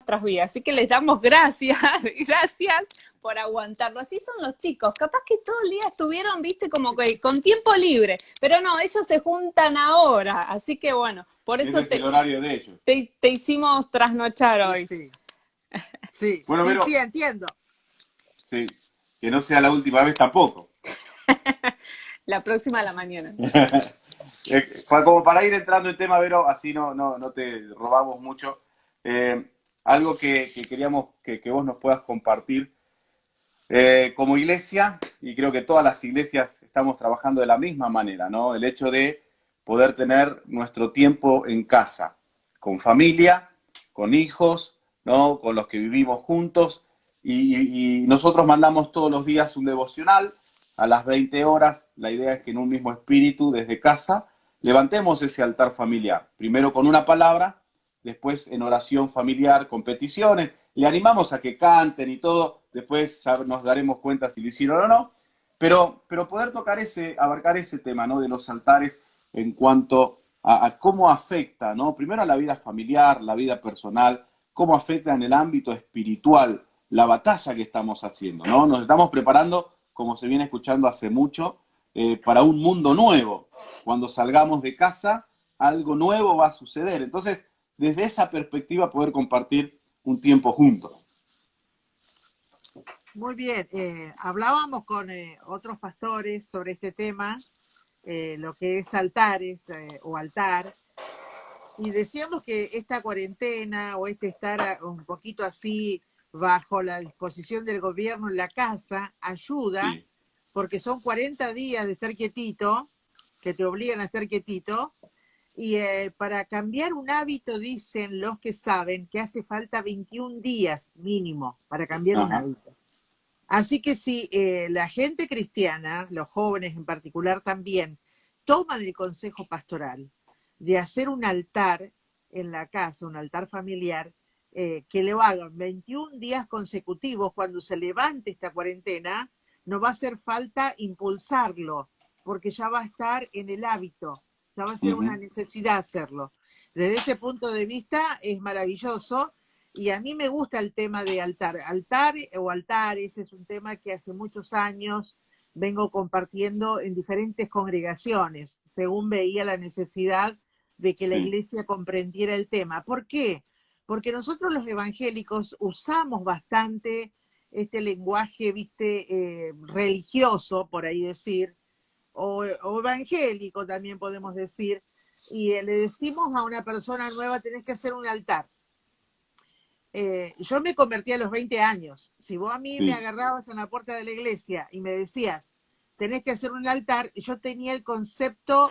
nuestras vidas. Así que les damos gracias, gracias por aguantarlo. Así son los chicos, capaz que todo el día estuvieron, viste, como que con tiempo libre, pero no, ellos se juntan ahora, así que bueno, por Ese eso es el horario de ellos. te hicimos trasnochar Sí, hoy. sí, sí, Bueno, sí, pero sí, entiendo. sí, que no sea la última vez tampoco. La próxima a la mañana. Como para ir entrando en tema, Vero, así no te robamos mucho. Algo que queríamos que vos nos puedas compartir. Como iglesia, y creo que todas las iglesias estamos trabajando de la misma manera, ¿no? El hecho de poder tener nuestro tiempo en casa, con familia, con hijos, ¿no? Con los que vivimos juntos, y nosotros mandamos todos los días un devocional a las 20 horas. La idea es que en un mismo espíritu, desde casa, levantemos ese altar familiar, primero con una palabra, después en oración familiar, con peticiones, le animamos a que canten y todo, después nos daremos cuenta si lo hicieron o no, pero poder tocar abarcar ese tema, ¿no? De los altares en cuanto a cómo afecta, ¿no? Primero a la vida familiar, la vida personal, cómo afecta en el ámbito espiritual la batalla que estamos haciendo, ¿no? Nos estamos preparando, como se viene escuchando hace mucho, para un mundo nuevo. Cuando salgamos de casa, algo nuevo va a suceder. Entonces, desde esa perspectiva, poder compartir un tiempo juntos. Muy bien, hablábamos con otros pastores sobre este tema, lo que es altares o altar, y decíamos que esta cuarentena o este estar un poquito así bajo la disposición del gobierno en la casa ayuda, Sí. porque son 40 días de estar quietito, que te obligan a estar quietito, y para cambiar un hábito dicen los que saben que hace falta 21 días mínimo para cambiar un Ajá. hábito. Así que si la gente cristiana, los jóvenes en particular también, toman el consejo pastoral de hacer un altar en la casa, un altar familiar, que lo hagan 21 días consecutivos cuando se levante esta cuarentena, no va a hacer falta impulsarlo, porque ya va a estar en el hábito, ya va a ser una Uh-huh. necesidad hacerlo. Desde ese punto de vista es maravilloso y a mí me gusta el tema de altar. Altar o altares es un tema que hace muchos años vengo compartiendo en diferentes congregaciones, según veía la necesidad de que la Sí. iglesia comprendiera el tema. ¿Por qué? Porque nosotros los evangélicos usamos bastante este lenguaje, viste, religioso, por ahí decir, o evangélico también podemos decir, y le decimos a una persona nueva, tenés que hacer un altar. Yo me convertí a los 20 años. Si vos a mí me Sí. agarrabas en la puerta de la iglesia y me decías, tenés que hacer un altar, yo tenía el concepto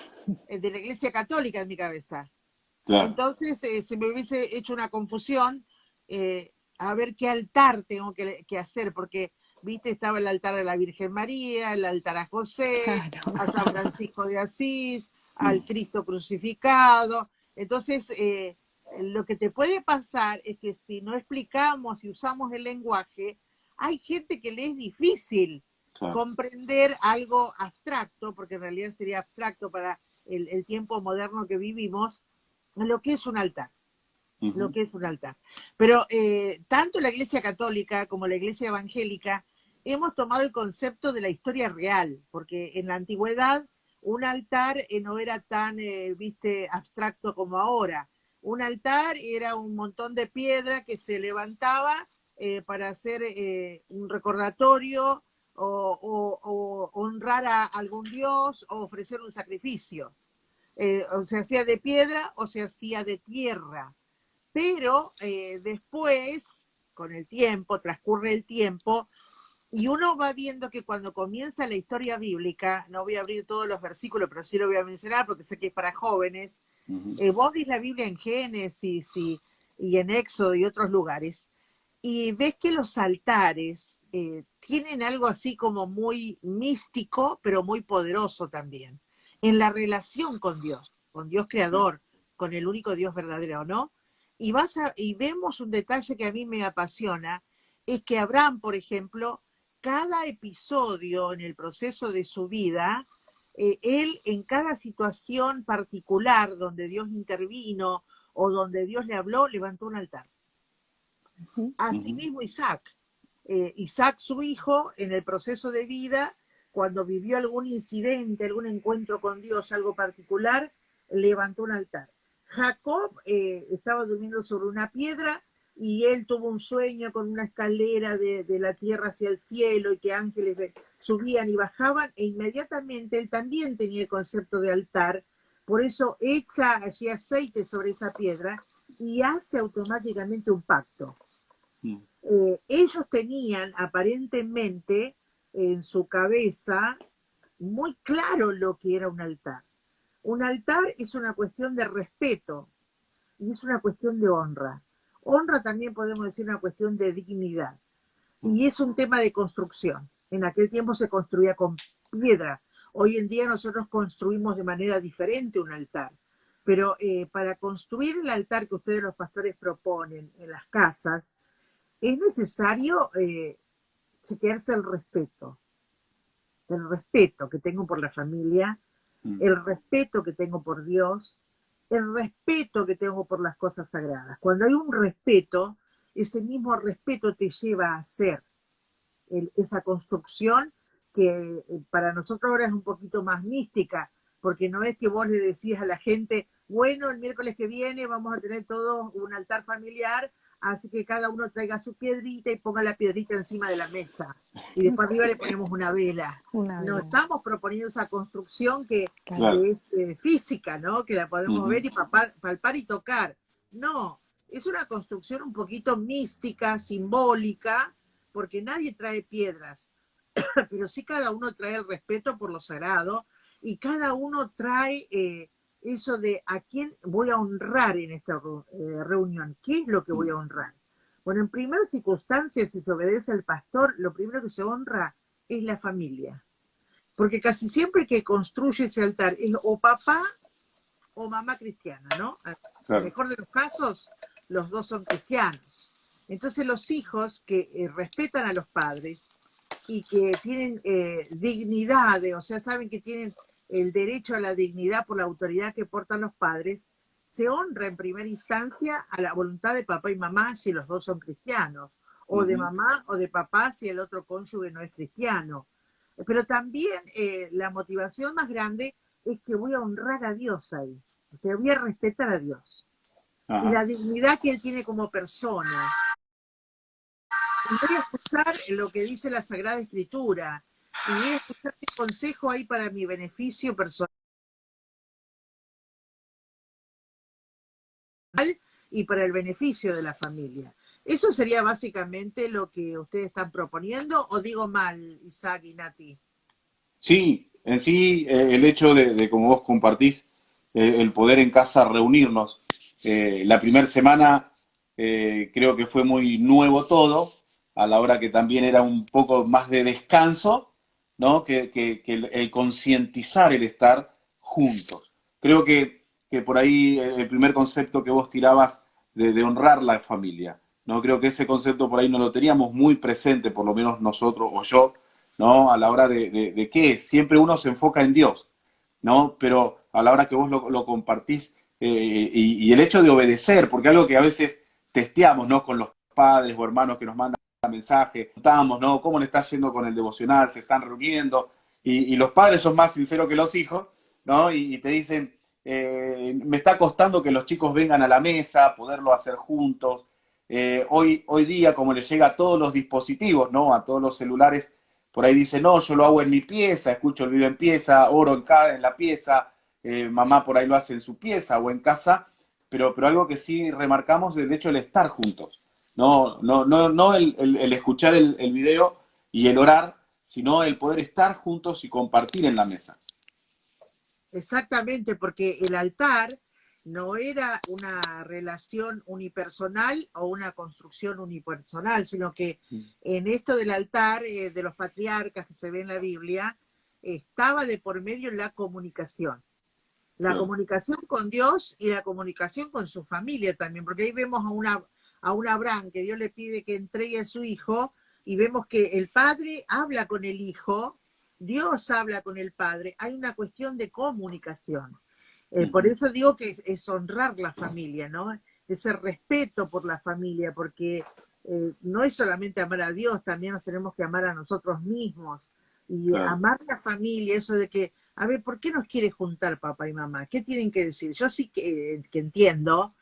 de la iglesia católica en mi cabeza. Claro. Entonces se me hubiese hecho una confusión a ver qué altar tengo que hacer, porque, viste, estaba el altar a la Virgen María, el altar a José, Claro. a San Francisco de Asís, al Mm. Cristo crucificado. Entonces, lo que te puede pasar es que si no explicamos y usamos el lenguaje, hay gente que le es difícil Claro. comprender algo abstracto, porque en realidad sería abstracto para el tiempo moderno que vivimos, lo que es un altar, lo Uh-huh. que es un altar. Pero tanto la Iglesia Católica como la Iglesia Evangélica hemos tomado el concepto de la historia real, porque en la antigüedad un altar no era tan, viste, abstracto como ahora. Un altar era un montón de piedra que se levantaba para hacer un recordatorio o honrar a algún dios o ofrecer un sacrificio. O se hacía de piedra o se hacía de tierra. Pero después, con el tiempo, transcurre el tiempo, y uno va viendo que cuando comienza la historia bíblica, no voy a abrir todos los versículos, pero sí lo voy a mencionar porque sé que es para jóvenes, Uh-huh. vos ves la Biblia en Génesis y en Éxodo y otros lugares, y ves que los altares tienen algo así como muy místico, pero muy poderoso también, en la relación con Dios Sí. creador, con el único Dios verdadero, ¿no? Y vemos un detalle que a mí me apasiona, es que Abraham, por ejemplo, cada episodio en el proceso de su vida, él en cada situación particular donde Dios intervino o donde Dios le habló, levantó un altar. Asimismo Isaac. Isaac, su hijo, en el proceso de vida, cuando vivió algún incidente, algún encuentro con Dios, algo particular, levantó un altar. Jacob estaba durmiendo sobre una piedra y él tuvo un sueño con una escalera de la tierra hacia el cielo y que ángeles subían y bajaban, e inmediatamente él también tenía el concepto de altar, por eso echa allí aceite sobre esa piedra y hace automáticamente un pacto. Ellos tenían aparentemente en su cabeza muy claro lo que era un altar. Un altar es una cuestión de respeto y es una cuestión de honra. Honra también podemos decir una cuestión de dignidad. Y es un tema de construcción. En aquel tiempo se construía con piedra. Hoy en día nosotros construimos de manera diferente un altar. Pero para construir el altar que ustedes los pastores proponen en las casas, es necesario chequearse el respeto que tengo por la familia, el respeto que tengo por Dios, el respeto que tengo por las cosas sagradas. Cuando hay un respeto, ese mismo respeto te lleva a hacer esa construcción que para nosotros ahora es un poquito más mística, porque no es que vos le decís a la gente, bueno, el miércoles que viene vamos a tener todos un altar familiar, así que cada uno traiga su piedrita y ponga la piedrita encima de la mesa. Y después arriba le ponemos una vela. No estamos proponiendo esa construcción que es física, ¿no? Que la podemos ver y palpar y tocar. No, es una construcción un poquito mística, simbólica, porque nadie trae piedras, pero sí cada uno trae el respeto por lo sagrado y cada uno trae eso de a quién voy a honrar en esta reunión, qué es lo que voy a honrar. Bueno, en primera circunstancia, si se obedece al pastor, lo primero que se honra es la familia, porque casi siempre que construye ese altar es o papá o mamá cristiana, ¿no? En el mejor de los casos, los dos son cristianos. Entonces los hijos que respetan a los padres y que tienen dignidad, o sea, saben que tienen el derecho a la dignidad por la autoridad que portan los padres, se honra en primera instancia a la voluntad de papá y mamá si los dos son cristianos, o de mamá o de papá si el otro cónyuge no es cristiano. Pero también la motivación más grande es que voy a honrar a Dios ahí, o sea, voy a respetar a Dios. Y la dignidad que él tiene como persona. Voy a escuchar lo que dice la Sagrada Escritura y voy a escuchar qué consejo hay para mi beneficio personal y para el beneficio de la familia. ¿Eso sería básicamente lo que ustedes están proponiendo o digo mal, Isaac y Nati? Sí, en sí el hecho de como vos compartís, el poder en casa reunirnos. La primera semana creo que fue muy nuevo todo, a la hora que también era un poco más de descanso, ¿no? Que el concientizar el estar juntos. Creo que por ahí el primer concepto que vos tirabas de honrar la familia, ¿no? Creo que ese concepto por ahí no lo teníamos muy presente, por lo menos nosotros o yo, ¿no? A la hora de qué, siempre uno se enfoca en Dios, ¿no? Pero a la hora que vos lo compartís y el hecho de obedecer, porque algo que a veces testeamos, ¿no? Con los padres o hermanos que nos mandan mensajes, preguntamos, ¿no? ¿Cómo le está yendo con el devocional? ¿Se están reuniendo? Y los padres son más sinceros que los hijos, ¿no? Y te dicen, me está costando que los chicos vengan a la mesa, poderlo hacer juntos. Hoy día, como les llega a todos los dispositivos, ¿no? A todos los celulares, por ahí dice, no, yo lo hago en mi pieza, escucho el video en pieza, oro en la pieza, mamá por ahí lo hace en su pieza o en casa, pero algo que sí remarcamos es el hecho del estar juntos. No el escuchar el video y el orar, sino el poder estar juntos y compartir en la mesa. Exactamente, porque el altar no era una relación unipersonal o una construcción unipersonal, sino que en esto del altar de los patriarcas que se ve en la Biblia, estaba de por medio la comunicación. La comunicación con Dios y la comunicación con su familia también, porque ahí vemos a un Abraham que Dios le pide que entregue a su hijo y vemos que el padre habla con el hijo, Dios habla con el padre, hay una cuestión de comunicación. Por eso digo que es honrar la familia, ¿no? Ese respeto por la familia, porque no es solamente amar a Dios, también nos tenemos que amar a nosotros mismos. Y Claro. amar la familia, eso de que, a ver, ¿por qué nos quiere juntar papá y mamá? ¿Qué tienen que decir? Yo sí que entiendo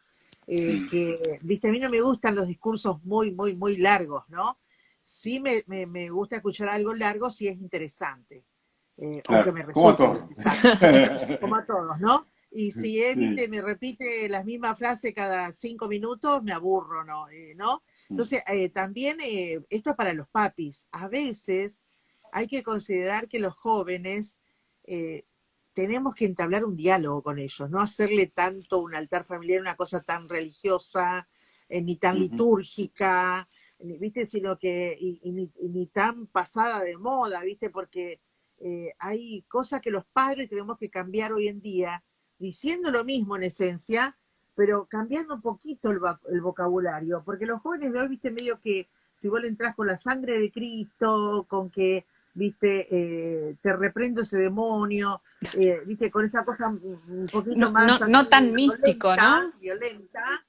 Mm. que, viste, a mí no me gustan los discursos muy, muy, muy largos, ¿no? Sí me gusta escuchar algo largo si es interesante, o que Claro, me como a resulte todos. interesante, como a todos, ¿no? Y si es, Sí. viste, me repite las mismas frases cada 5 minutos, me aburro, ¿no? ¿No? Mm. Entonces, también esto es para los papis. A veces hay que considerar que los jóvenes eh, tenemos que entablar un diálogo con ellos, no hacerle tanto un altar familiar, una cosa tan religiosa, ni tan Ujú. litúrgica, ¿viste? Sino que, ni tan pasada de moda, ¿viste? Porque hay cosas que los padres tenemos que cambiar hoy en día, diciendo lo mismo en esencia, pero cambiando un poquito el vocabulario, porque los jóvenes de hoy, ¿viste? Medio que si vos le entrás con la sangre de Cristo, con que, ¿viste? Te reprendo ese demonio, ¿viste? Con esa cosa un poquito No, más no, no así tan místico, violenta, ¿no? violenta,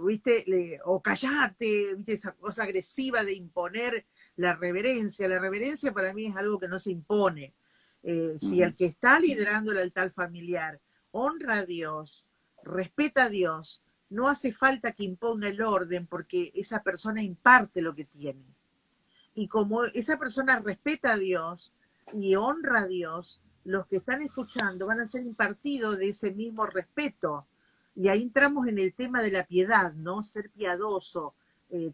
¿viste? O callate, ¿viste? Esa cosa agresiva de imponer la reverencia. La reverencia para mí es algo que no se impone. Si el Ujú. que está liderando el altar familiar honra a Dios, respeta a Dios, no hace falta que imponga el orden porque esa persona imparte lo que tiene. Y como esa persona respeta a Dios y honra a Dios, los que están escuchando van a ser impartidos de ese mismo respeto. Y ahí entramos en el tema de la piedad, ¿no? Ser piadoso,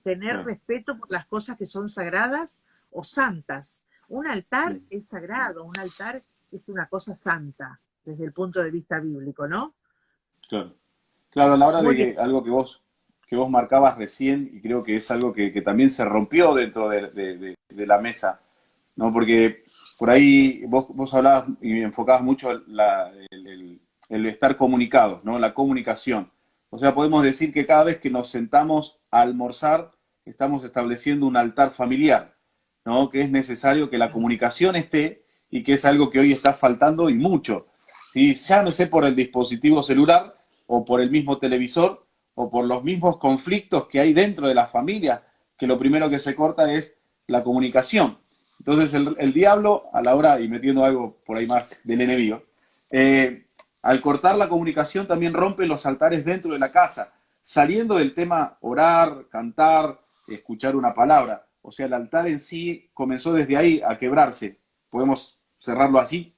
tener Claro. respeto por las cosas que son sagradas o santas. Un altar Mm. es sagrado, un altar es una cosa santa desde el punto de vista bíblico, ¿no? Claro. Claro, a la hora Muy de bien. algo que vos marcabas recién, y creo que es algo que también se rompió dentro de la mesa, ¿no? Porque por ahí vos hablabas y enfocabas mucho el estar comunicados, ¿no? La comunicación. O sea, podemos decir que cada vez que nos sentamos a almorzar, estamos estableciendo un altar familiar, ¿no? Que es necesario que la comunicación esté y que es algo que hoy está faltando y mucho. ¿Sí? Ya no sé por el dispositivo celular o por el mismo televisor o por los mismos conflictos que hay dentro de la familia, que lo primero que se corta es la comunicación. Entonces el diablo, a la hora, y metiendo algo por ahí más del enemigo, al cortar la comunicación también rompe los altares dentro de la casa, saliendo del tema orar, cantar, escuchar una palabra. O sea, el altar en sí comenzó desde ahí a quebrarse. ¿Podemos cerrarlo así?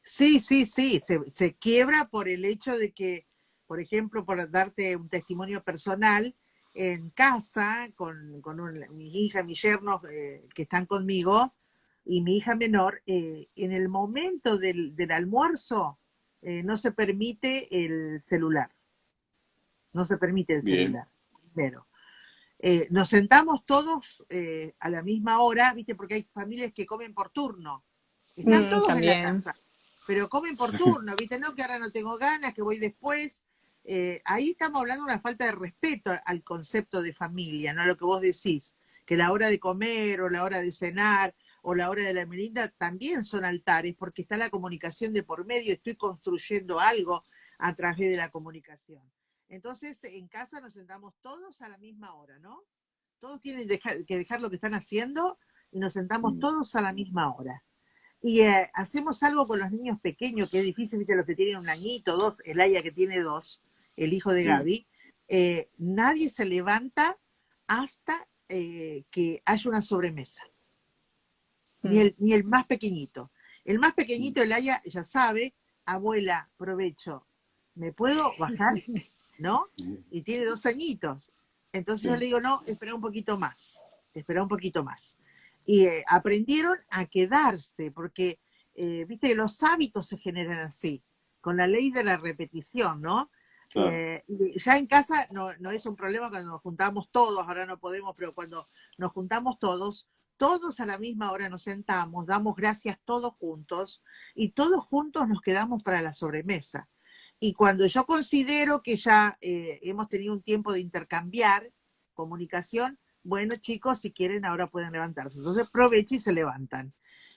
Sí, sí, sí, se quiebra por el hecho de que, por ejemplo, por darte un testimonio personal, en casa, mi hija, mis yernos que están conmigo, y mi hija menor, en el momento del almuerzo no se permite el celular, no se permite el Bien. celular, primero. Nos sentamos todos a la misma hora, ¿viste? Porque hay familias que comen por turno. Están Mm, todos en la también. casa, pero comen por turno, ¿viste? No, que ahora no tengo ganas, que voy después. Ahí estamos hablando de una falta de respeto al concepto de familia, no a lo que vos decís, que la hora de comer o la hora de cenar o la hora de la merienda también son altares porque está la comunicación de por medio, estoy construyendo algo a través de la comunicación. Entonces, en casa nos sentamos todos a la misma hora, ¿no? Todos tienen que dejar lo que están haciendo y nos sentamos Mm. todos a la misma hora. Y hacemos algo con los niños pequeños, que es difícil, viste, los que tienen un añito, dos, el Aya que tiene dos, el hijo de Sí. Gaby, nadie se levanta hasta que haya una sobremesa, Mm. ni el más pequeñito. El más Mm. pequeñito, el Aya, ya sabe, abuela, provecho, ¿me puedo bajar? ¿No? Y tiene 2 añitos. Entonces yo Sí. le digo, no, espera un poquito más, espera un poquito más. Y aprendieron a quedarse, porque viste que los hábitos se generan así, con la ley de la repetición, ¿no? Claro. Y ya en casa no es un problema cuando nos juntamos todos, ahora no podemos, pero cuando nos juntamos todos a la misma hora nos sentamos, damos gracias todos juntos y todos juntos nos quedamos para la sobremesa. Y cuando yo considero que ya hemos tenido un tiempo de intercambiar comunicación, bueno, chicos, si quieren ahora pueden levantarse. Entonces aprovecho y se levantan.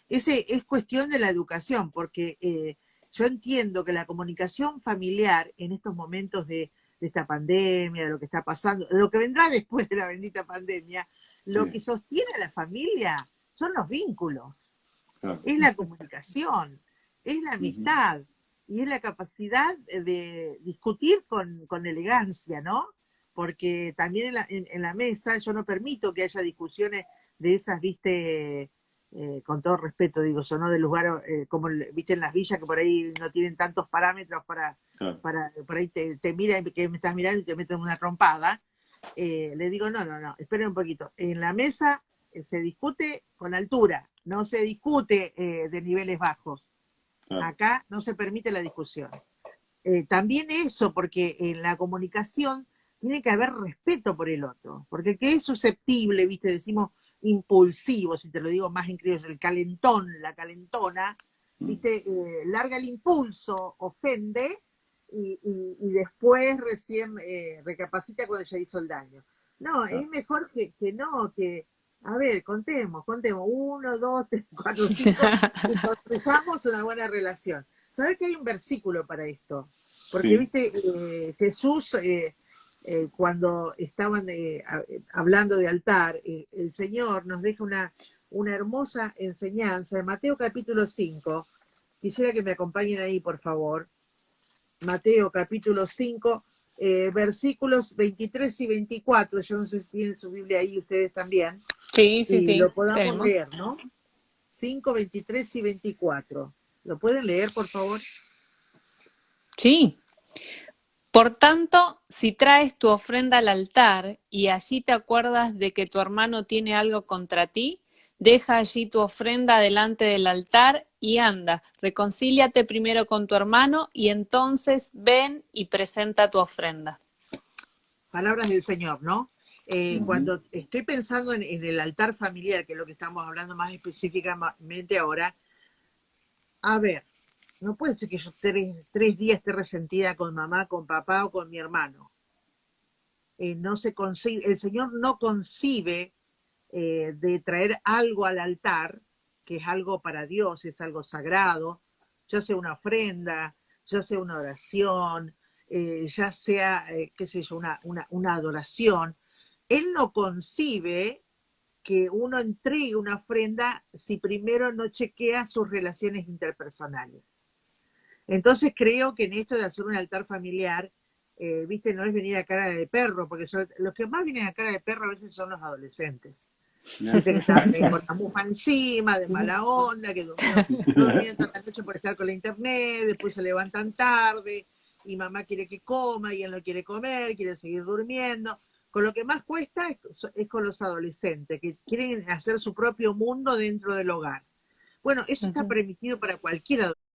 Ese es cuestión de la educación, porque yo entiendo que la comunicación familiar en estos momentos esta pandemia, de lo que está pasando, de lo que vendrá después de la bendita pandemia, lo que Sí, sostiene a la familia son los vínculos, claro. es la comunicación, es la Ujú, amistad y es la capacidad de discutir con elegancia, ¿no? Porque también en la mesa yo no permito que haya discusiones de esas, viste, con todo respeto digo, eso, ¿no? De lugar, como viste en las villas que por ahí no tienen tantos parámetros claro. para por ahí te mira, que me estás mirando y te meten una trompada. Le digo, no, no, no, esperen un poquito. En la mesa se discute con altura, no se discute de niveles bajos. Claro. Acá no se permite la discusión. También eso, porque en la comunicación tiene que haber respeto por el otro, porque el que es susceptible, viste, decimos impulsivo, si te lo digo más en criollo, el calentón, la calentona, Mm, viste, larga el impulso, ofende y después recién recapacita cuando ya hizo el daño. No, es claro. mejor que no, que, a ver, contemos, uno, dos, tres, cuatro, cinco, y construyamos una buena relación. ¿Sabes que hay un versículo para esto? Porque, Sí. viste, Jesús, cuando estaban hablando de altar, el Señor nos deja una hermosa enseñanza en Mateo capítulo 5. Quisiera que me acompañen ahí, por favor. Mateo capítulo 5, versículos 23 y 24. Yo no sé si tienen su Biblia ahí ustedes también. Sí, sí, Y sí, lo podamos tenemos. leer, ¿no? 5, 23 y 24. ¿Lo pueden leer, por favor? Sí. Por tanto, si traes tu ofrenda al altar y allí te acuerdas de que tu hermano tiene algo contra ti, deja allí tu ofrenda delante del altar y anda, reconcíliate primero con tu hermano y entonces ven y presenta tu ofrenda. Palabras del Señor, ¿no? Ujú, Cuando estoy pensando en el altar familiar, que es lo que estamos hablando más específicamente ahora, a ver, no puede ser que yo 3 días esté resentida con mamá, con papá o con mi hermano. No se concibe, el Señor no concibe de traer algo al altar, que es algo para Dios, es algo sagrado, ya sea una ofrenda, ya sea una oración, ya sea, qué sé yo, una adoración. Él no concibe que uno entregue una ofrenda si primero no chequea sus relaciones interpersonales. Entonces creo que en esto de hacer un altar familiar, viste, no es venir a cara de perro, porque los que más vienen a cara de perro a veces son los adolescentes. ya. Viste que están con la mufa encima, de mala onda, que durmieron, no durmieron toda la noche por estar con la internet, después se levantan tarde, y mamá quiere que coma, y él no quiere comer, quiere seguir durmiendo. Con lo que más cuesta es con los adolescentes, que quieren hacer su propio mundo dentro del hogar. Bueno, eso está Ujú, permitido para cualquier adolescente.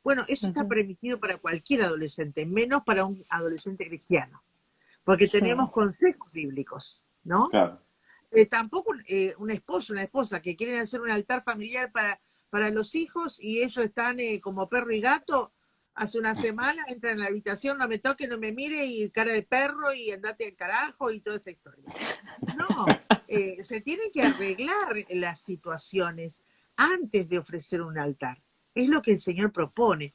Bueno, eso está ujú. permitido para cualquier adolescente, menos para un adolescente cristiano, porque Sí. tenemos consejos bíblicos, ¿no? Claro. Tampoco un esposo, una esposa que quieren hacer un altar familiar para los hijos y ellos están como perro y gato. Hace una semana entran en la habitación, no me toque, no me mire y cara de perro y andate al carajo y toda esa historia. No, se tienen que arreglar las situaciones antes de ofrecer un altar. Es lo que el Señor propone.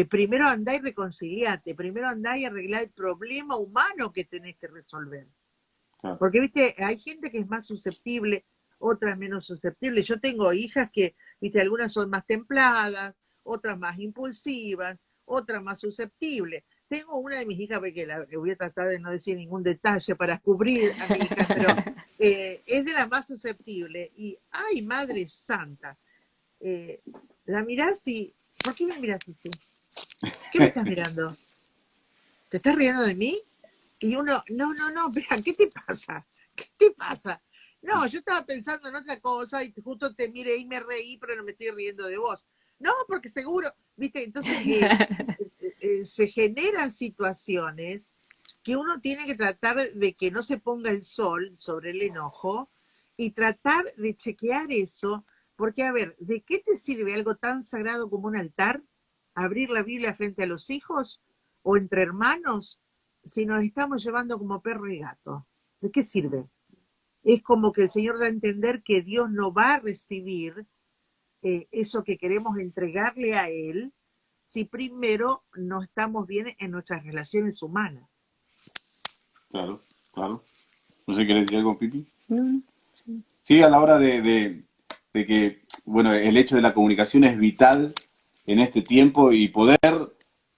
Primero andá y reconciliate, primero andá y arreglá el problema humano que tenés que resolver. Claro. Porque, viste, hay gente que es más susceptible, otras menos susceptibles. Yo tengo hijas que, viste, algunas son más templadas, otras más impulsivas, otras más susceptibles. Tengo una de mis hijas, porque voy a tratar de no decir ningún detalle para cubrir a mi hija, pero es de las más susceptibles. Y, ay, Madre Santa, eh, la mirás y, ¿por qué me mirás así? ¿Qué me estás mirando? ¿Te estás riendo de mí? Y uno, no, no, no, espera, ¿qué te pasa? ¿Qué te pasa? No, yo estaba pensando en otra cosa y justo te miré y me reí, pero no me estoy riendo de vos. No, porque seguro, viste, entonces se generan situaciones que uno tiene que tratar de que no se ponga el sol sobre el enojo y tratar de chequear eso, porque a ver, ¿de qué te sirve algo tan sagrado como un altar? ¿Abrir la Biblia frente a los hijos o entre hermanos si nos estamos llevando como perro y gato? ¿De qué sirve? Es como que el Señor da a entender que Dios no va a recibir eso que queremos entregarle a Él si primero no estamos bien en nuestras relaciones humanas. Claro, claro. No sé, ¿querés decir algo, Pipi? No, no, sí. Sí, a la hora de que, bueno, el hecho de la comunicación es vital en este tiempo y poder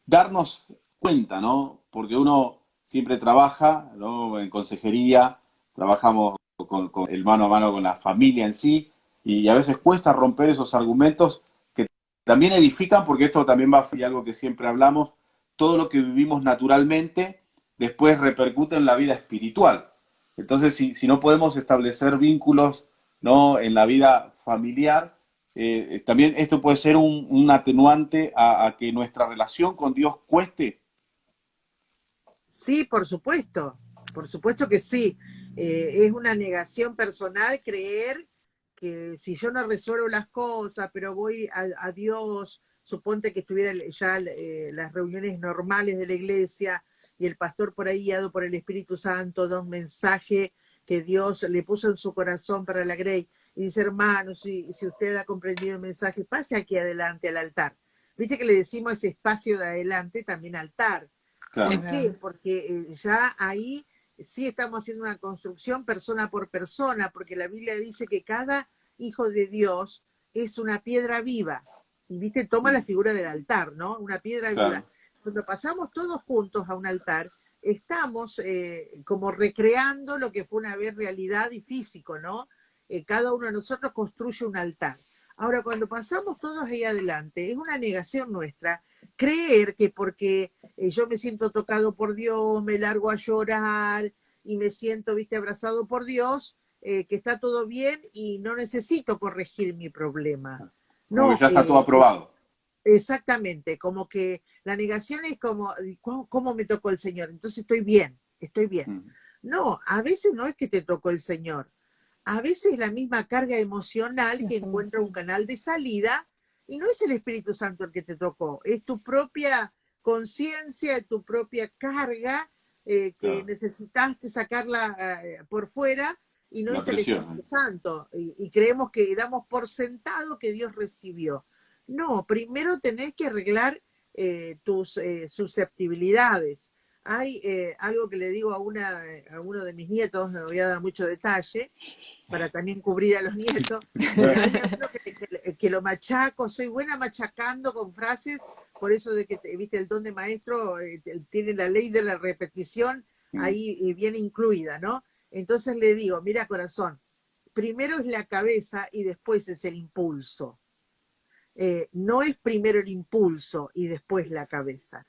darnos cuenta, ¿no? Porque uno siempre trabaja, ¿no? En consejería, trabajamos con el mano a mano con la familia en sí, y a veces cuesta romper esos argumentos que también edifican, porque esto también va a ser algo que siempre hablamos, todo lo que vivimos naturalmente después repercute en la vida espiritual. Entonces, si no podemos establecer vínculos, ¿no? En la vida familiar, también esto puede ser un atenuante a que nuestra relación con Dios cueste. Sí, por supuesto que sí. Es una negación personal creer que si yo no resuelvo las cosas, pero voy a Dios, suponte que estuviera ya las reuniones normales de la iglesia y el pastor por ahí, guiado por el Espíritu Santo, da un mensaje que Dios le puso en su corazón para la Grey, y dice, hermano, si usted ha comprendido el mensaje, pase aquí adelante al altar. Viste que le decimos ese espacio de adelante también altar. Es ¿Por Claro, qué? verdad. Porque ya ahí sí estamos haciendo una construcción persona por persona, porque la Biblia dice que cada hijo de Dios es una piedra viva. Y viste, toma la figura del altar, ¿no? Una piedra viva. claro, Cuando pasamos todos juntos a un altar, estamos como recreando lo que fue una vez realidad y físico, ¿no? Cada uno de nosotros construye un altar. Ahora, cuando pasamos todos ahí adelante, es una negación nuestra creer que porque yo me siento tocado por Dios, me largo a llorar y me siento, viste, abrazado por Dios, que está todo bien y no necesito corregir mi problema. como que No, ya está todo aprobado. exactamente, como que la negación es como, ¿cómo me tocó el Señor? Entonces estoy bien, estoy bien. Mm, No, a veces no es que te tocó el Señor, a veces la misma carga emocional que Las encuentra un emociones. canal de salida y no es el Espíritu Santo el que te tocó, es tu propia conciencia, tu propia carga que claro, necesitaste sacarla por fuera y no la es el presión. Espíritu Santo. Y creemos que damos por sentado que Dios recibió. No, primero tenés que arreglar tus susceptibilidades. Hay algo que le digo a uno de mis nietos, no voy a dar mucho detalle, para también cubrir a los nietos. Hay algunos que lo machaco, soy buena machacando con frases, por eso de que, viste, el don de maestro tiene la ley de la repetición Mm, ahí bien incluida, ¿no? Entonces le digo, mira corazón, primero es la cabeza y después es el impulso. No es primero el impulso y después la cabeza.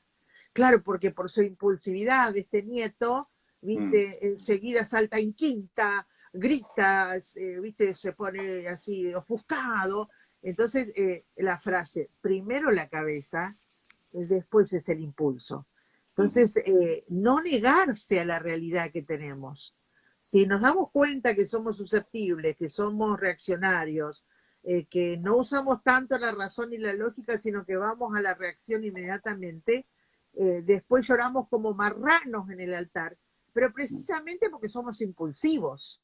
Claro, porque por su impulsividad de este nieto, mm, viste, enseguida salta en quinta, grita, viste, se pone así ofuscado. Entonces, la frase, primero la cabeza, después es el impulso. mm, Entonces, no negarse a la realidad que tenemos. Si nos damos cuenta que somos susceptibles, que somos reaccionarios, que no usamos tanto la razón y la lógica, sino que vamos a la reacción inmediatamente, después lloramos como marranos en el altar, pero mm, precisamente porque somos impulsivos,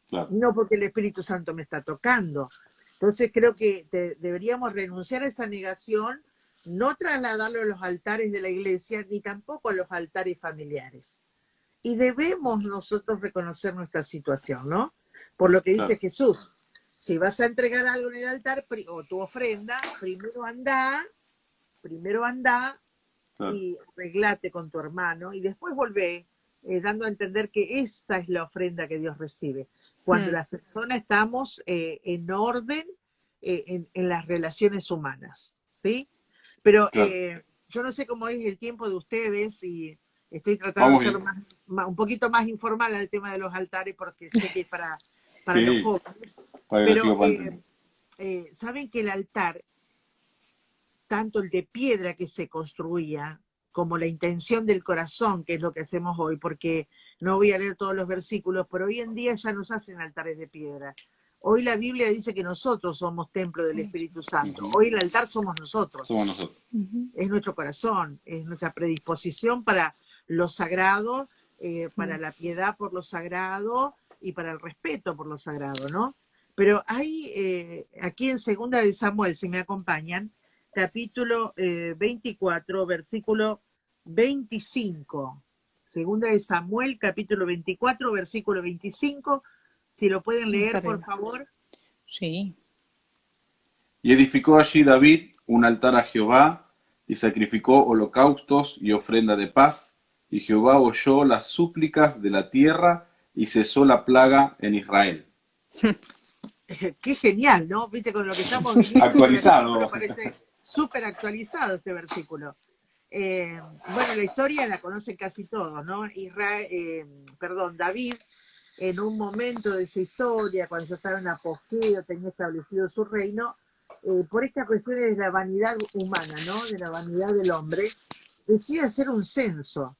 claro. no porque el Espíritu Santo me está tocando. Entonces creo que deberíamos renunciar a esa negación, no trasladarlo a los altares de la iglesia, ni tampoco a los altares familiares. Y debemos nosotros reconocer nuestra situación, ¿no? Por lo que dice Claro, Jesús, si vas a entregar algo en el altar o tu ofrenda, primero anda claro. y arreglate con tu hermano y después volvé, dando a entender que esta es la ofrenda que Dios recibe. Cuando Mm. las personas estamos en orden en las relaciones humanas, ¿sí? Pero Claro. yo no sé cómo es el tiempo de ustedes y estoy tratando de Vamos ser bien. un poquito más informal al tema de los altares porque sé que es para los Sí, jóvenes, para que los pero chicos puedan entender. saben que el altar tanto el de piedra que se construía como la intención del corazón, que es lo que hacemos hoy, porque no voy a leer todos los versículos, pero hoy en día ya nos hacen altares de piedra. Hoy la Biblia dice que nosotros somos templo del Espíritu Santo. Ujú. Hoy el altar somos nosotros. Somos nosotros. Ujú. Es nuestro corazón, es nuestra predisposición para lo sagrado, para Mm. la piedad por lo sagrado y para el respeto por lo sagrado, ¿no? Pero hay aquí en Segunda de Samuel, si me acompañan, capítulo 24, versículo 25. Segunda de Samuel, capítulo 24, versículo 25. Si lo pueden Vamos leer, por arriba. favor. Sí. Y edificó allí David un altar a Jehová, y sacrificó holocaustos y ofrenda de paz, y Jehová oyó las súplicas de la tierra, y cesó la plaga en Israel. Qué genial, ¿no? Viste, con lo que estamos viviendo, este versículo Actualizado. parece súper actualizado, este versículo. Bueno, la historia la conocen casi todos, ¿no? David, en un momento de su historia, cuando ya estaba en apogeo, tenía establecido su reino, por esta cuestión de la vanidad humana, ¿no? De la vanidad del hombre, decide hacer un censo.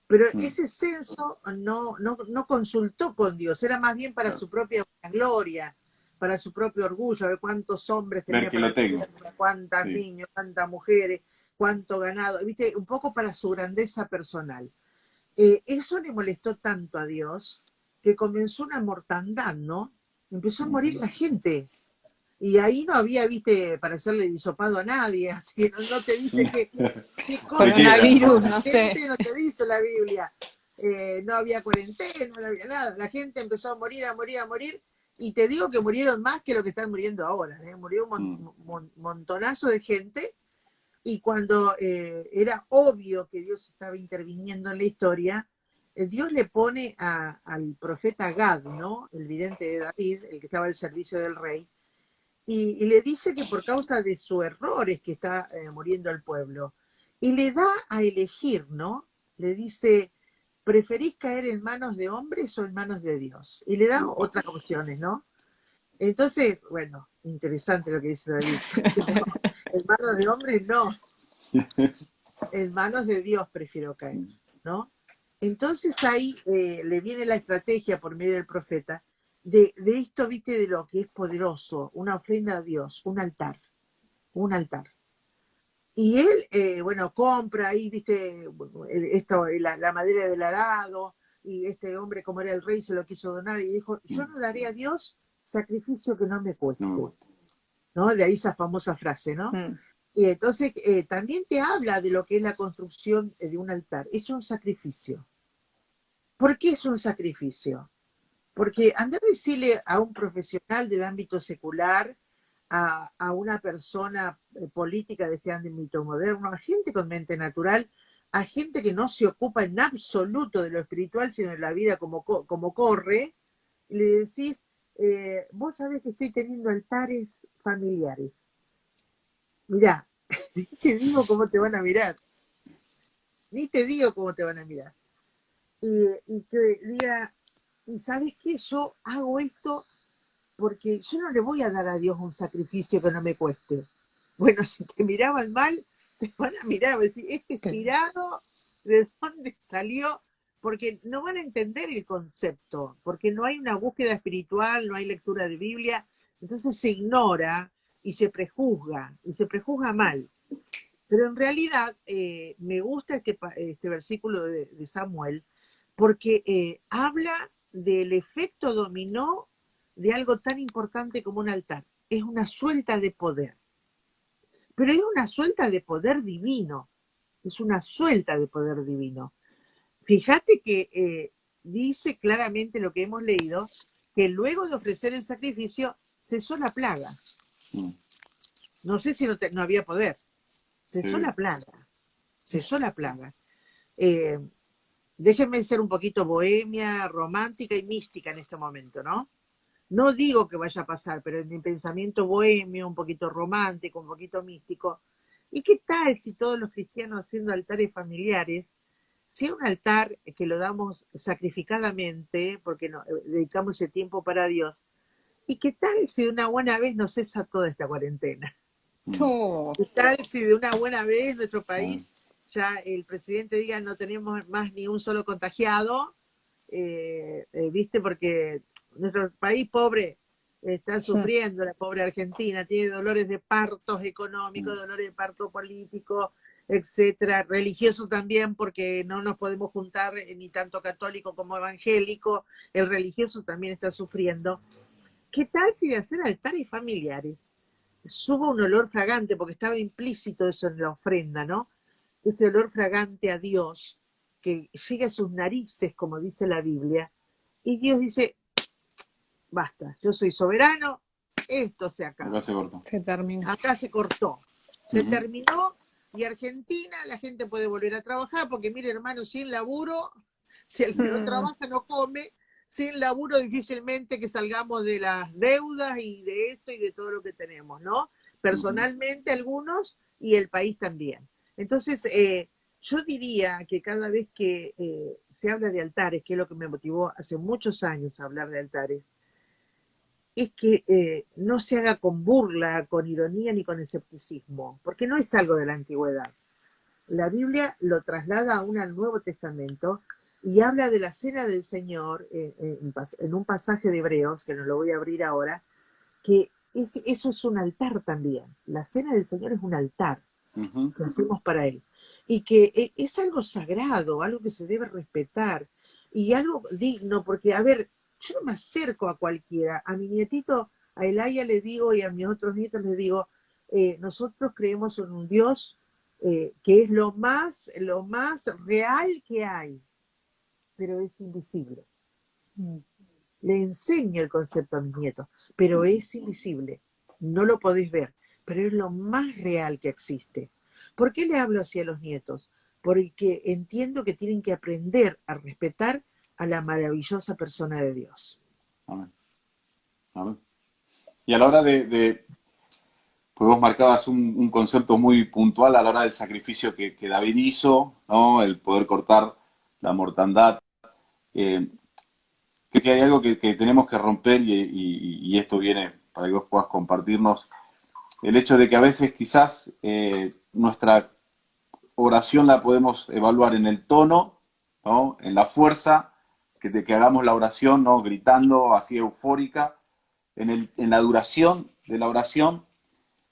Pero Mm, ese censo no consultó con Dios, era más bien para claro. su propia gloria, para su propio orgullo, a ver cuántos hombres Ver tenía que para lo la tengo. tierra, cuántos Sí. niños, cuántas mujeres, cuánto ganado, viste, un poco para su grandeza personal. Eso le molestó tanto a Dios que comenzó una mortandad, ¿no? Empezó a morir Ujú. la gente. Y ahí no había, viste, para hacerle disopado a nadie, así que no te dice qué cosa Cualquiera. pasó a Coronavirus, la no sé. gente, no te dice la Biblia. No había cuarentena, no había nada. La gente empezó a morir, a morir, a morir. Y te digo que murieron más que lo que están muriendo ahora. Murió un Mm, montonazo de gente. Y cuando era obvio que Dios estaba interviniendo en la historia, Dios le pone al profeta Gad, ¿no? El vidente de David, el que estaba al servicio del rey, y le dice que por causa de su error es que está muriendo el pueblo. Y le da a elegir, ¿no? Le dice, ¿preferís caer en manos de hombres o en manos de Dios? Y le da upa. otras opciones, ¿no? Entonces, bueno, interesante lo que dice David. No, en manos de hombres no, en manos de Dios prefiero caer, ¿no? Entonces ahí le viene la estrategia por medio del profeta de esto, viste, de lo que es poderoso, una ofrenda a Dios, un altar, un altar. Y él, bueno, compra ahí, viste, la madera del arado, y este hombre, como era el rey, se lo quiso donar y dijo, yo no daré a Dios sacrificio que no me No me cueste, gusta. ¿no? De ahí esa famosa frase, ¿no? Mm. Y entonces también te habla de lo que es la construcción de un altar. Es un sacrificio. ¿Por qué es un sacrificio? Porque andar a decirle a un profesional del ámbito secular, a una persona política de este ámbito moderno, a gente con mente natural, a gente que no se ocupa en absoluto de lo espiritual, sino de la vida como corre, y le decís, vos sabés que estoy teniendo altares familiares. Mirá, ni te digo cómo te van a mirar, ni te digo cómo te van a mirar. Y que diga, ¿y sabes qué? Yo hago esto porque yo no le voy a dar a Dios un sacrificio que no me cueste. Bueno, si te miraban mal, te van a mirar, van a decir, este tirado, ¿de dónde salió? Porque no van a entender el concepto, porque no hay una búsqueda espiritual, no hay lectura de Biblia, entonces se ignora y se prejuzga mal. Pero en realidad me gusta este versículo de Samuel porque habla del efecto dominó de algo tan importante como un altar. Es una suelta de poder, pero es una suelta de poder divino, es una suelta de poder divino. Fíjate que dice claramente lo que hemos leído, que luego de ofrecer el sacrificio cesó la plaga. Mm, No sé si no había poder, cesó sí. la plaga, cesó la plaga. Eh, Déjenme ser un poquito bohemia, romántica y mística en este momento, ¿no? No digo que vaya a pasar, pero en mi pensamiento bohemio, un poquito romántico, un poquito místico. ¿Y qué tal si todos los cristianos haciendo altares familiares, si un altar que lo damos sacrificadamente, porque dedicamos ese tiempo para Dios, y qué tal si de una buena vez nos cesa toda esta cuarentena? Mm, Oh, ¿Qué tal si de una buena vez nuestro ah, país ya el presidente diga no tenemos más ni un solo contagiado? ¿Viste? Porque nuestro país pobre está sí. sufriendo, la pobre Argentina, tiene dolores de partos mm, económicos, dolores de parto político, etcétera, religioso también, porque no nos podemos juntar ni tanto católico como evangélico, el religioso también está sufriendo. ¿Qué tal si de hacer altares familiares? suba un olor fragante, porque estaba implícito eso en la ofrenda, ¿no? Ese olor fragante a Dios, que llega a sus narices, como dice la Biblia, y Dios dice, basta, yo soy soberano, esto se Acá acaba. se cortó. Se termina. Acá se cortó, se Ujú. terminó, y Argentina, la gente puede volver a trabajar, porque mire, hermano, sin laburo, si el que no Mm, trabaja no come, sin laburo difícilmente que salgamos de las deudas y de esto y de todo lo que tenemos, ¿no? Ujú. Personalmente algunos y el país también. Entonces, yo diría que cada vez que se habla de altares, que es lo que me motivó hace muchos años a hablar de altares, es que no se haga con burla, con ironía ni con escepticismo, porque no es algo de la antigüedad. La Biblia lo traslada aún al Nuevo Testamento y habla de la cena del Señor en un pasaje de Hebreos, que no lo voy a abrir ahora, que eso es un altar también. La cena del Señor es un altar Ujú. que hacemos para Él. Y que es algo sagrado, algo que se debe respetar y algo digno, porque, a ver, yo no me acerco a cualquiera. A mi nietito, a Elaya le digo y a mis otros nietos les digo, nosotros creemos en un Dios que es lo más real que hay, pero es invisible. mm. Le enseño el concepto a mis nietos, pero Ujú. es invisible. No lo podéis ver, pero es lo más real que existe. ¿Por qué le hablo así a los nietos? Porque entiendo que tienen que aprender a respetar a la maravillosa persona de Dios. Amén. Amén. Y a la hora pues vos marcabas un concepto muy puntual a la hora del sacrificio que David hizo, ¿no? El poder cortar la mortandad. Eh, Creo que hay algo que tenemos que romper y esto viene para que vos puedas compartirnos. El hecho de que a veces quizás nuestra oración la podemos evaluar en el tono, ¿no? En la fuerza, que hagamos la oración, ¿no? Gritando así eufórica, en la duración de la oración,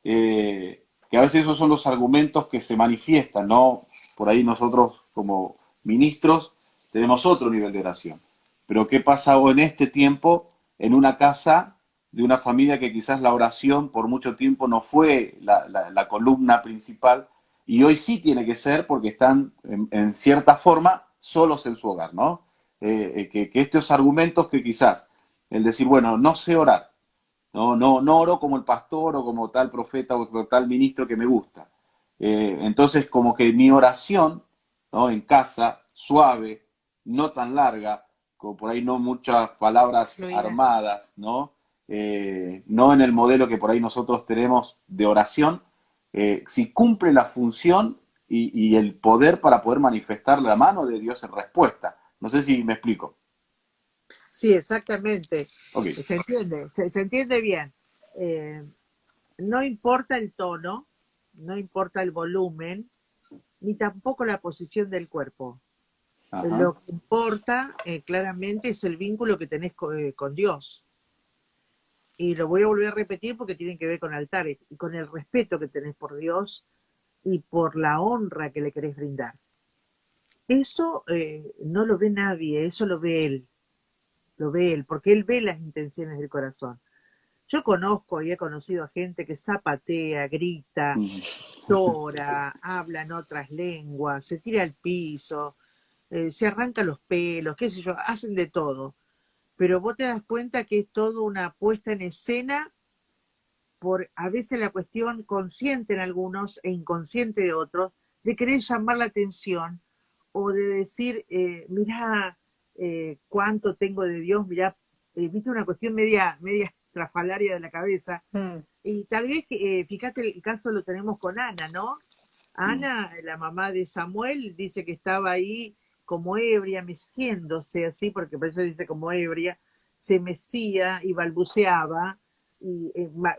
que a veces esos son los argumentos que se manifiestan, ¿no? Por ahí nosotros como ministros tenemos otro nivel de oración. Pero ¿qué pasa en este tiempo en una casa de una familia que quizás la oración por mucho tiempo no fue la columna principal y hoy sí tiene que ser porque están en cierta forma solos en su hogar, ¿no? Que estos argumentos que quizás el decir, bueno, no sé orar, no oro como el pastor o como tal profeta o tal ministro que me gusta. Entonces, como que mi oración, ¿no? En casa, suave, no tan larga, como por ahí no muchas palabras Fluida. armadas, ¿no? No en el modelo que por ahí nosotros tenemos de oración, si cumple la función y el poder para poder manifestar la mano de Dios en respuesta. No sé si me explico. Sí, exactamente. Ok. Se entiende bien. Eh, no importa el tono, no importa el volumen, ni tampoco la posición del cuerpo. Ajá. Lo que importa claramente es el vínculo que tenés con Dios. Y lo voy a volver a repetir porque tiene que ver con altares y con el respeto que tenés por Dios y por la honra que le querés brindar. Eso no lo ve nadie, eso lo ve Él, porque Él ve las intenciones del corazón. Yo conozco y he conocido a gente que zapatea, grita, llora, habla en otras lenguas, se tira al piso, se arranca los pelos, qué sé yo, hacen de todo. Pero vos te das cuenta que es todo una puesta en escena por a veces la cuestión consciente en algunos e inconsciente de otros, de querer llamar la atención o de decir, mirá cuánto tengo de Dios, mirá, viste una cuestión media estrafalaria de la cabeza. Mm. Y tal vez, fíjate, el caso lo tenemos con Ana, ¿no? Ana, la mamá de Samuel, dice que estaba ahí como ebria, meciéndose así, porque por eso dice como ebria, se mecía y balbuceaba, y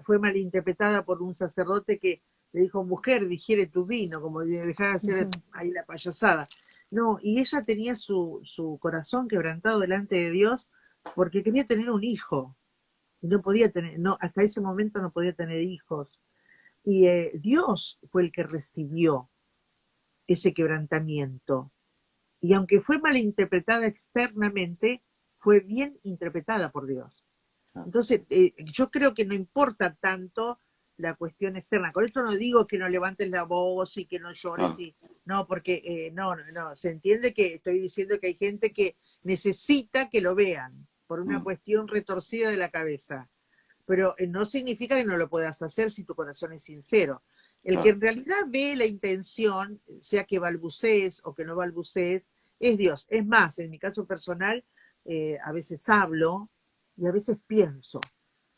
fue malinterpretada por un sacerdote que le dijo, mujer, digiere tu vino, como de dejar de hacer Ujú. ahí la payasada. No, y ella tenía su corazón quebrantado delante de Dios porque quería tener un hijo, y no podía tener, no, hasta ese momento no podía tener hijos. Y Dios fue el que recibió ese quebrantamiento. Y aunque fue malinterpretada externamente, fue bien interpretada por Dios. Entonces, yo creo que no importa tanto la cuestión externa. Con esto no digo que no levantes la voz y que no llores, Claro. no, porque no, se entiende que estoy diciendo que hay gente que necesita que lo vean por una Mm, cuestión retorcida de la cabeza, pero no significa que no lo puedas hacer si tu corazón es sincero. El que claro. en realidad ve la intención, sea que balbucees o que no balbucees, es Dios. Es más, en mi caso personal, a veces hablo y a veces pienso.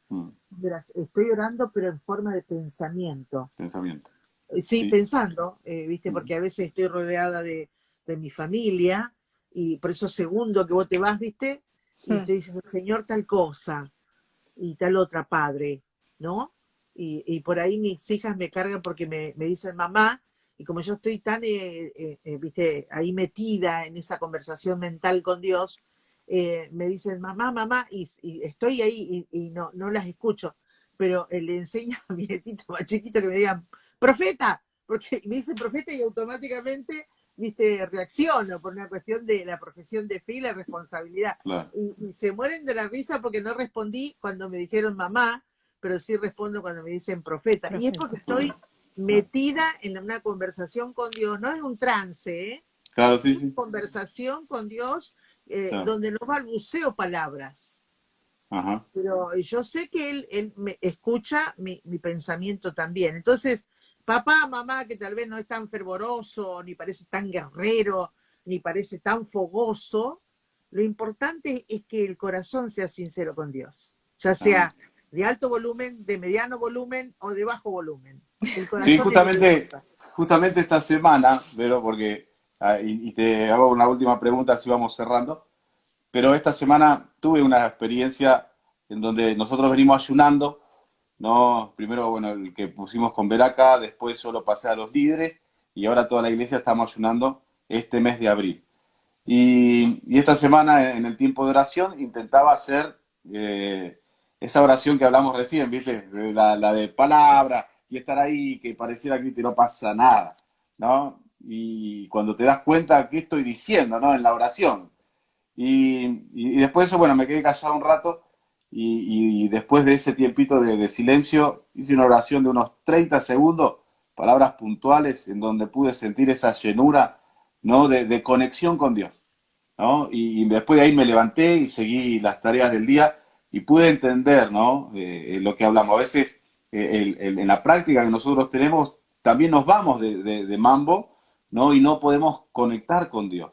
Mm, Verás, estoy orando, pero en forma de pensamiento. pensamiento. Sí, Sí. pensando, ¿viste? Mm, Porque a veces estoy rodeada de mi familia y por eso segundo que vos te vas, ¿viste? Y Mm. estoy diciendo, Señor, tal cosa y tal otra, Padre, ¿no? Y por ahí mis hijas me cargan porque me dicen mamá, y como yo estoy tan, ¿viste? Ahí metida en esa conversación mental con Dios, me dicen mamá, mamá, y estoy ahí y no las escucho, pero le enseño a mi nietito más chiquito que me digan, profeta, porque me dicen profeta y automáticamente, ¿viste? Reacciono por una cuestión de la profesión de fe y la responsabilidad. claro. Y se mueren de la risa porque no respondí cuando me dijeron mamá, pero sí respondo cuando me dicen profeta. Y es porque Profeta. estoy Claro. metida en una conversación con Dios, no es un trance, ¿eh? Claro, Es sí, una sí. conversación con Dios Claro. donde no balbuceo palabras, Ajá. pero yo sé que él me escucha mi pensamiento también. Entonces, papá, mamá, que tal vez no es tan fervoroso, ni parece tan guerrero, ni parece tan fogoso, lo importante es que el corazón sea sincero con Dios, ya Amén. sea de alto volumen, de mediano volumen o de bajo volumen. El Sí, corazón es lo que justamente, importa. justamente esta semana, Vero, porque, y te hago una última pregunta, así vamos cerrando, pero esta semana tuve una experiencia en donde nosotros venimos ayunando, ¿no? Primero, bueno, el que pusimos con Veraca, después solo pasé a los líderes, y ahora toda la iglesia estamos ayunando este mes de abril. Y esta semana, en el tiempo de oración, intentaba hacer esa oración que hablamos recién, ¿viste? La de palabra y estar ahí, que pareciera que no pasa nada, ¿no? Y cuando te das cuenta qué estoy diciendo, ¿no? En la oración. Y después de eso, bueno, me quedé callado un rato y después de ese tiempito de silencio, hice una oración de unos 30 segundos, palabras puntuales, en donde pude sentir esa llenura, ¿no? De conexión con Dios, ¿no? Y después de ahí me levanté y seguí las tareas del día y pude entender, ¿no? Lo que hablamos. A veces en la práctica que nosotros tenemos también nos vamos de mambo, ¿no? Y no podemos conectar con Dios.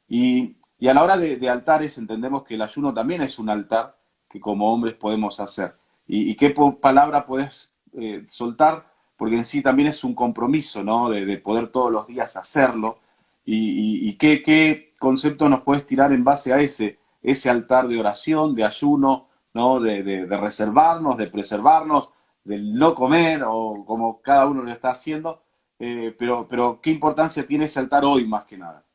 Y a la hora de altares entendemos que el ayuno también es un altar que como hombres podemos hacer. ¿Y qué palabra puedes soltar? Porque en sí también es un compromiso, ¿no? De poder todos los días hacerlo. ¿Y qué concepto nos puedes tirar en base a ese altar de oración, de ayuno, ¿no? De reservarnos, de preservarnos, del no comer o como cada uno lo está haciendo? Pero ¿qué importancia tiene ese altar hoy más que nada?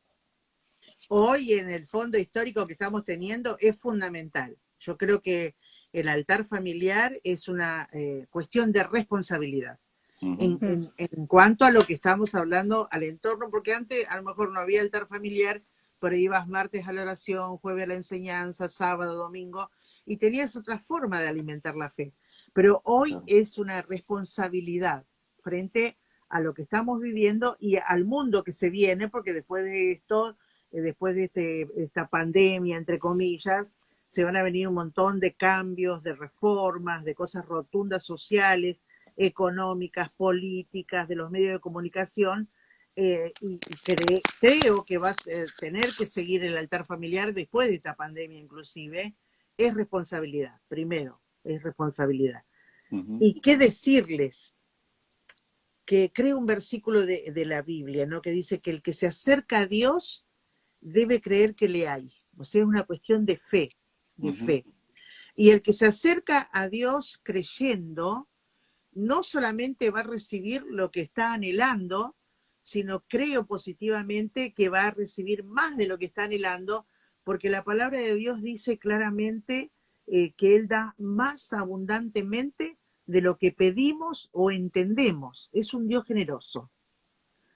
Hoy en el fondo histórico que estamos teniendo es fundamental. Yo creo que el altar familiar es una cuestión de responsabilidad. Ujú, En cuanto a lo que estamos hablando al entorno, porque antes a lo mejor no había altar familiar, pero ibas martes a la oración, jueves a la enseñanza, sábado, domingo, y tenías otra forma de alimentar la fe. Pero hoy claro. es una responsabilidad frente a lo que estamos viviendo y al mundo que se viene, porque después de esto, después de esta pandemia, entre comillas, se van a venir un montón de cambios, de reformas, de cosas rotundas sociales, económicas, políticas, de los medios de comunicación, creo que vas a tener que seguir el altar familiar después de esta pandemia inclusive, es responsabilidad, primero, es responsabilidad. Ujú, ¿Y qué decirles? Que creo un versículo de la Biblia, ¿no? Que dice que el que se acerca a Dios debe creer que le hay. O sea, es una cuestión de fe, de ujú, fe. Y el que se acerca a Dios creyendo, no solamente va a recibir lo que está anhelando, sino creo positivamente que va a recibir más de lo que está anhelando, porque la palabra de Dios dice claramente que Él da más abundantemente de lo que pedimos o entendemos. Es un Dios generoso.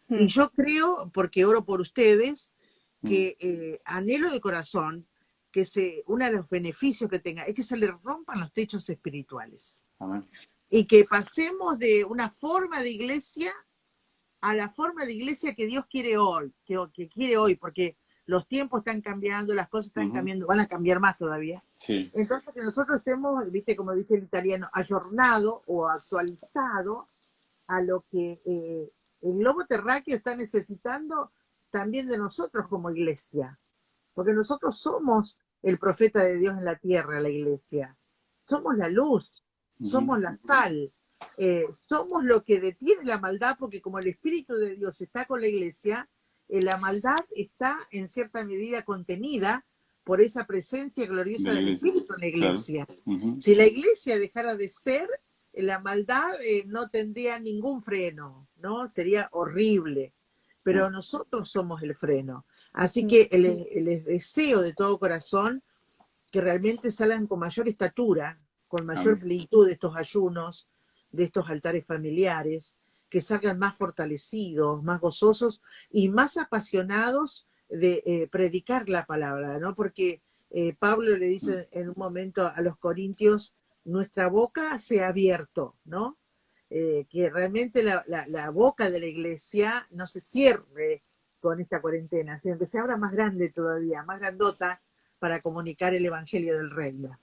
Y Mm. yo creo, porque oro por ustedes, mm. que anhelo de corazón que uno de los beneficios que tenga es que se le rompan los techos espirituales. Amén. y que pasemos de una forma de iglesia a la forma de iglesia que Dios quiere hoy, que quiere hoy, porque los tiempos están cambiando, las cosas están cambiando, van a cambiar más todavía. Sí. Entonces que nosotros estemos, viste, como dice el italiano, ayornado o actualizado a lo que el globo terráqueo está necesitando también de nosotros como iglesia, porque nosotros somos el profeta de Dios en la tierra, la iglesia. Somos la luz, somos la sal, somos lo que detiene la maldad, porque como el Espíritu de Dios está con la iglesia, la maldad está en cierta medida contenida por esa presencia gloriosa del Espíritu en la iglesia. Claro. Si la iglesia dejara de ser, la maldad no tendría ningún freno, ¿no? Sería horrible. Pero nosotros somos el freno. Así que les deseo de todo corazón que realmente salgan con mayor estatura, con mayor plenitud de estos ayunos, de estos altares familiares, que salgan más fortalecidos, más gozosos y más apasionados de predicar la palabra, ¿no? Porque Pablo le dice en un momento a los corintios, nuestra boca se ha abierto, ¿no? Que realmente la boca de la iglesia no se cierre con esta cuarentena, sino que se abra más grande todavía, más grandota, para comunicar el evangelio del reino.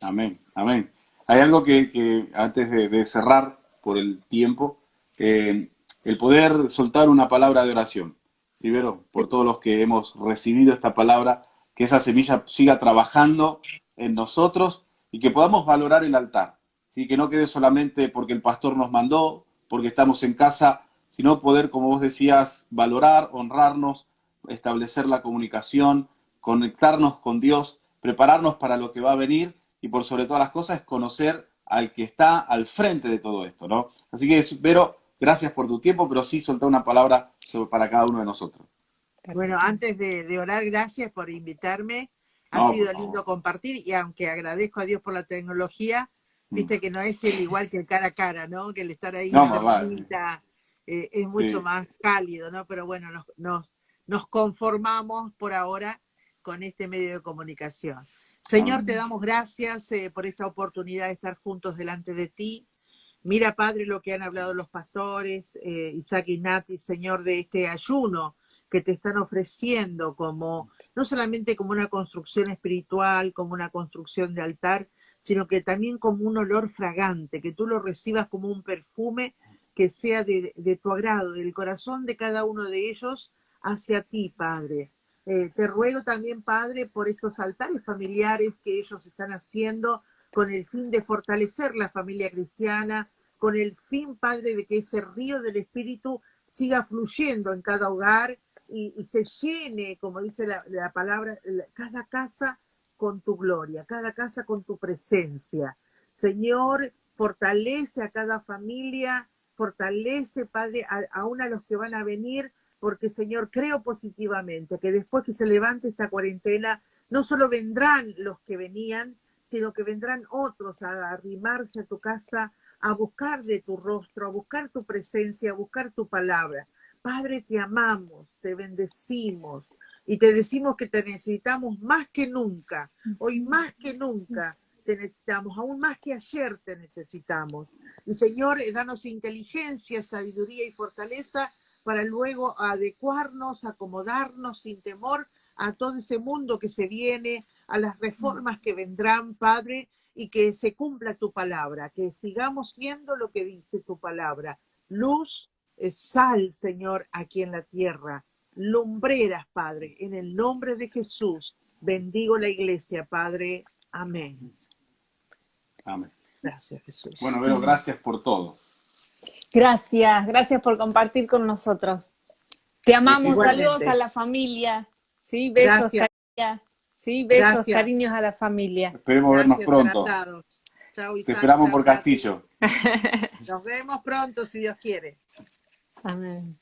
Amén, amén. Hay algo que antes de cerrar por el tiempo, el poder soltar una palabra de oración, primero, por todos los que hemos recibido esta palabra, que esa semilla siga trabajando en nosotros y que podamos valorar el altar, ¿sí? Que no quede solamente porque el pastor nos mandó, porque estamos en casa, sino poder, como vos decías, valorar, honrarnos, establecer la comunicación, conectarnos con Dios, prepararnos para lo que va a venir y por sobre todas las cosas conocer al que está al frente de todo esto, ¿no? Así que, Vero, gracias por tu tiempo, pero sí soltar una palabra para cada uno de nosotros. Bueno, antes de orar, gracias por invitarme. Ha sido lindo compartir y aunque agradezco a Dios por la tecnología, viste que no es el igual que el cara a cara, ¿no? Que el estar ahí cerquita, es mucho más cálido, ¿no? Pero bueno, nos conformamos por ahora con este medio de comunicación. Señor, te damos gracias por esta oportunidad de estar juntos delante de ti. Mira, Padre, lo que han hablado los pastores, Isaac y Nati, Señor, de este ayuno que te están ofreciendo como, no solamente como una construcción espiritual, como una construcción de altar, sino que también como un olor fragante, que tú lo recibas como un perfume que sea de tu agrado, del corazón de cada uno de ellos hacia ti, Padre. Te ruego también, Padre, por estos altares familiares que ellos están haciendo con el fin de fortalecer la familia cristiana, con el fin, Padre, de que ese río del Espíritu siga fluyendo en cada hogar y se llene, como dice la palabra, cada casa con tu gloria, cada casa con tu presencia. Señor, fortalece a cada familia, fortalece, Padre, aún a los que van a venir, porque, Señor, creo positivamente que después que se levante esta cuarentena, no solo vendrán los que venían, sino que vendrán otros a arrimarse a tu casa, a buscar de tu rostro, a buscar tu presencia, a buscar tu palabra. Padre, te amamos, te bendecimos y te decimos que te necesitamos más que nunca. Hoy más que nunca te necesitamos, aún más que ayer te necesitamos. Y Señor, danos inteligencia, sabiduría y fortaleza para luego adecuarnos, acomodarnos sin temor a todo ese mundo que se viene, a las reformas que vendrán, Padre, y que se cumpla tu palabra, que sigamos siendo lo que dice tu palabra. Luz, sal, Señor, aquí en la tierra. Lumbreras, Padre, en el nombre de Jesús. Bendigo la iglesia, Padre. Amén. Amén. Gracias, Jesús. Bueno, Vero, gracias por todo. Gracias por compartir con nosotros. Te amamos, Igualmente. saludos a la familia, ¿sí? Besos, cariños, ¿sí? Besos, cariños a la familia. Esperemos vernos pronto. Chao, Isaac, te esperamos por Castillo. Nos vemos pronto, si Dios quiere. Amén.